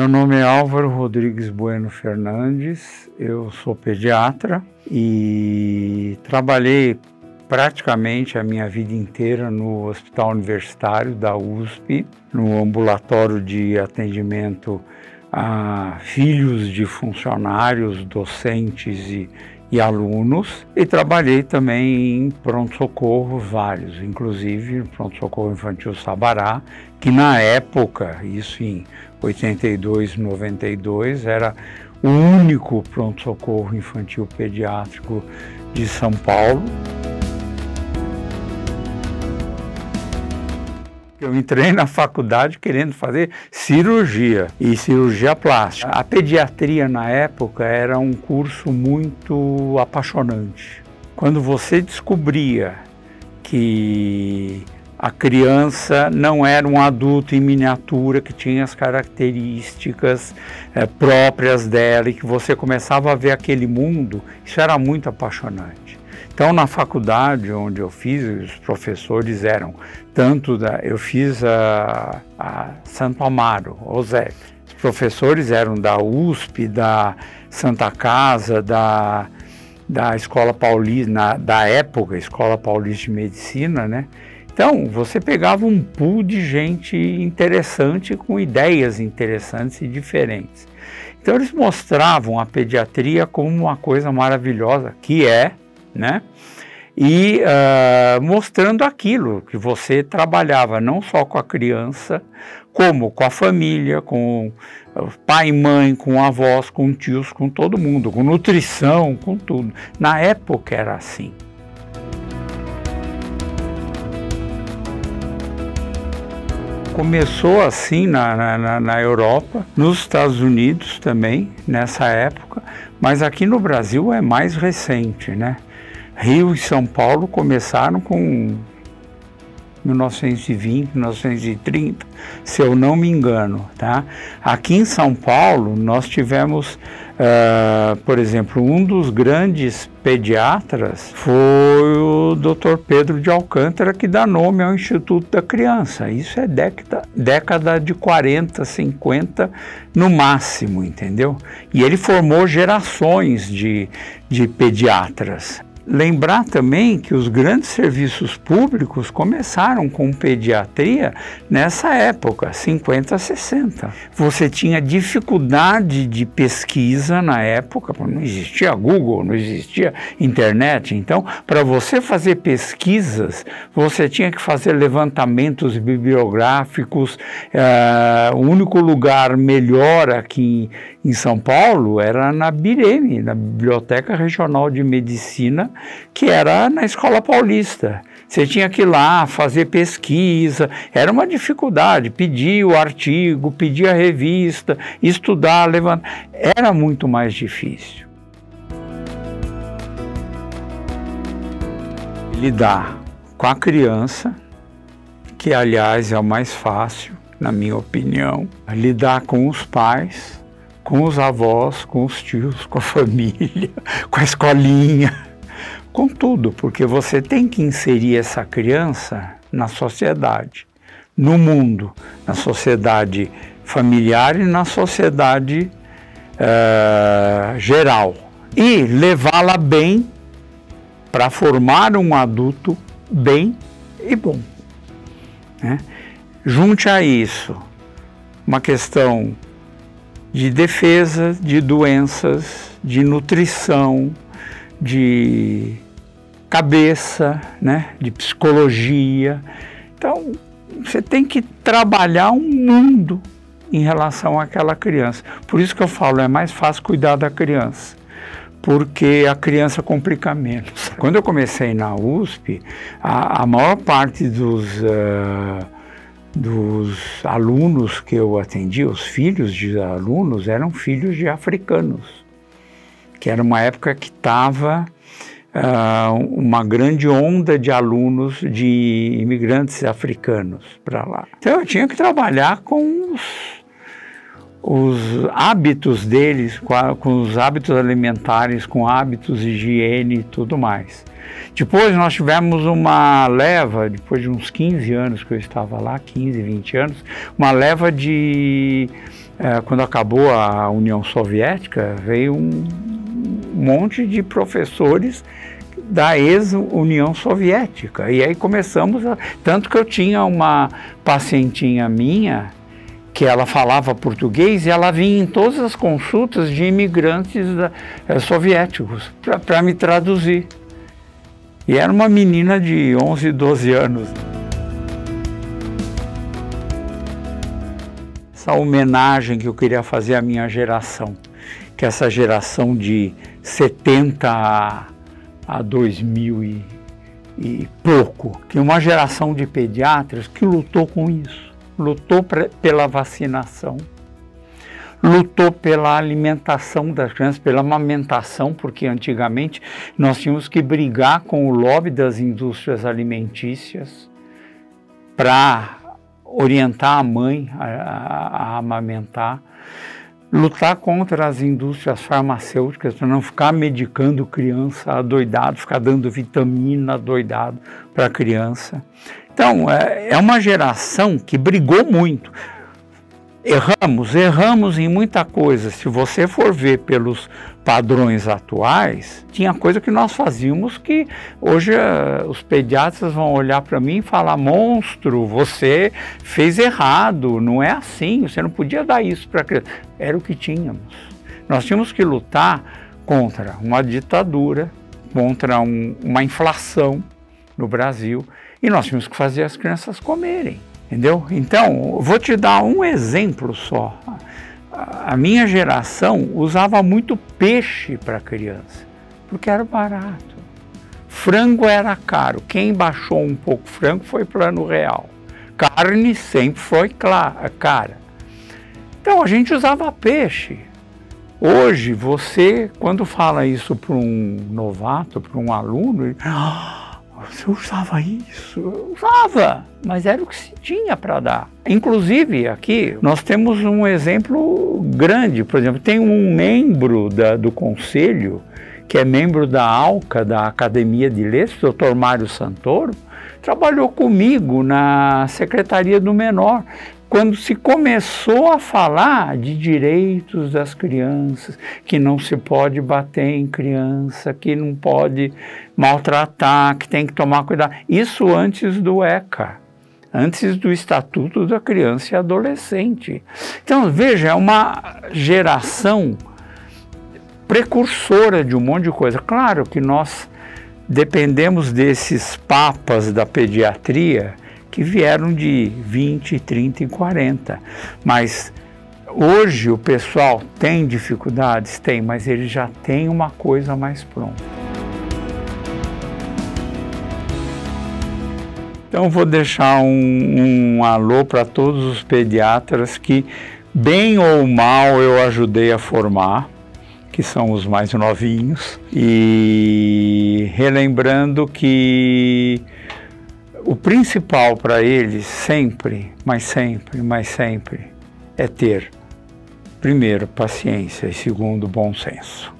Meu nome é Álvaro Rodrigues Bueno Fernandes, eu sou pediatra e trabalhei praticamente a minha vida inteira no Hospital Universitário da USP, no ambulatório de atendimento a filhos de funcionários, docentes e alunos, e trabalhei também em pronto-socorro vários, inclusive no pronto-socorro infantil Sabará, que na época, isso em 82, 92, era o único pronto-socorro infantil pediátrico de São Paulo. Eu entrei na faculdade querendo fazer cirurgia e cirurgia plástica. A pediatria na época era um curso muito apaixonante. Quando você descobria que a criança não era um adulto em miniatura, que tinha as características próprias dela e que você começava a ver aquele mundo, isso era muito apaixonante. Então, na faculdade onde eu fiz, os professores eram eu fiz a Santo Amaro, OSEF. Os professores eram da USP, da Santa Casa, da Escola Paulista, da época, Escola Paulista de Medicina, né? Então, você pegava um pool de gente interessante, com ideias interessantes e diferentes. Então, eles mostravam a pediatria como uma coisa maravilhosa, que é, né? E mostrando aquilo que você trabalhava não só com a criança, como com a família, com pai e mãe, com avós, com tios, com todo mundo, com nutrição, com tudo. Na época era assim. Começou assim na Europa, nos Estados Unidos também, nessa época, mas aqui no Brasil é mais recente, né? Rio e São Paulo começaram com 1920, 1930, se eu não me engano, tá? Aqui em São Paulo nós tivemos, por exemplo, um dos grandes pediatras foi o Dr. Pedro de Alcântara, que dá nome ao Instituto da Criança. Isso é década de 40, 50 no máximo, entendeu? E ele formou gerações de pediatras. Lembrar também que os grandes serviços públicos começaram com pediatria nessa época, 50, 60. Você tinha dificuldade de pesquisa na época, não existia Google, não existia internet. Então, para você fazer pesquisas, você tinha que fazer levantamentos bibliográficos. O único lugar melhor aqui em São Paulo era na BIREME, na Biblioteca Regional de Medicina, que era na Escola Paulista. Você tinha que ir lá fazer pesquisa, era uma dificuldade, pedir o artigo, pedir a revista, estudar, levantar, era muito mais difícil. Lidar com a criança, que aliás é o mais fácil, na minha opinião, lidar com os pais, com os avós, com os tios, com a família, com a escolinha, com tudo, porque você tem que inserir essa criança na sociedade, no mundo, na sociedade familiar e na sociedade geral. E levá-la bem para formar um adulto bem e bom, né? Junte a isso uma questão de defesa de doenças, de nutrição, de cabeça, né, de psicologia. Então, você tem que trabalhar um mundo em relação àquela criança. Por isso que eu falo, é mais fácil cuidar da criança, porque a criança complica menos. Quando eu comecei na USP, a maior parte dos alunos que eu atendi, os filhos de alunos, eram filhos de africanos, que era uma época que estava uma grande onda de alunos, de imigrantes africanos para lá. Então eu tinha que trabalhar com os hábitos deles, com os hábitos alimentares, com hábitos de higiene e tudo mais. Depois nós tivemos uma leva, depois de uns 15 anos que eu estava lá, 15, 20 anos, uma leva de quando acabou a União Soviética, veio um monte de professores da ex-União Soviética. E aí começamos, tanto que eu tinha uma pacientinha minha, que ela falava português e ela vinha em todas as consultas de imigrantes soviéticos para me traduzir. E era uma menina de 11, 12 anos. Essa homenagem que eu queria fazer à minha geração, que é essa geração de 70 a 2000 e pouco, que é uma geração de pediatras que lutou com isso, lutou pela vacinação, lutou pela alimentação das crianças, pela amamentação, porque antigamente nós tínhamos que brigar com o lobby das indústrias alimentícias para orientar a mãe a amamentar, lutar contra as indústrias farmacêuticas para não ficar medicando criança adoidado, ficar dando vitamina adoidado para a criança. Então, é uma geração que brigou muito. Erramos em muita coisa. Se você for ver pelos padrões atuais, tinha coisa que nós fazíamos que hoje os pediatras vão olhar para mim e falar: monstro, você fez errado, não é assim, você não podia dar isso para a criança. Era o que tínhamos. Nós tínhamos que lutar contra uma ditadura, contra uma inflação no Brasil, e nós tínhamos que fazer as crianças comerem. Entendeu? Então, vou te dar um exemplo só. A minha geração usava muito peixe para criança, porque era barato. Frango era caro. Quem baixou um pouco frango foi Plano Real. Carne sempre foi cara. Então, a gente usava peixe. Hoje, você, quando fala isso para um novato, para um aluno, ele... Você usava isso? Eu usava, mas era o que se tinha para dar. Inclusive, aqui, nós temos um exemplo grande. Por exemplo, tem um membro do Conselho, que é membro da ALCA, da Academia de Letras, o Dr. Mário Santoro, trabalhou comigo na Secretaria do Menor, quando se começou a falar de direitos das crianças, que não se pode bater em criança, que não pode maltratar, que tem que tomar cuidado. Isso antes do ECA, antes do Estatuto da Criança e Adolescente. Então, veja, é uma geração precursora de um monte de coisa. Claro que nós dependemos desses papas da pediatria, que vieram de 20, 30 e 40. Mas hoje o pessoal tem dificuldades? Tem, mas ele já tem uma coisa mais pronta. Então vou deixar um alô para todos os pediatras que, bem ou mal, eu ajudei a formar, que são os mais novinhos, e relembrando que o principal para eles sempre, mas sempre, é ter, primeiro, paciência e segundo, bom senso.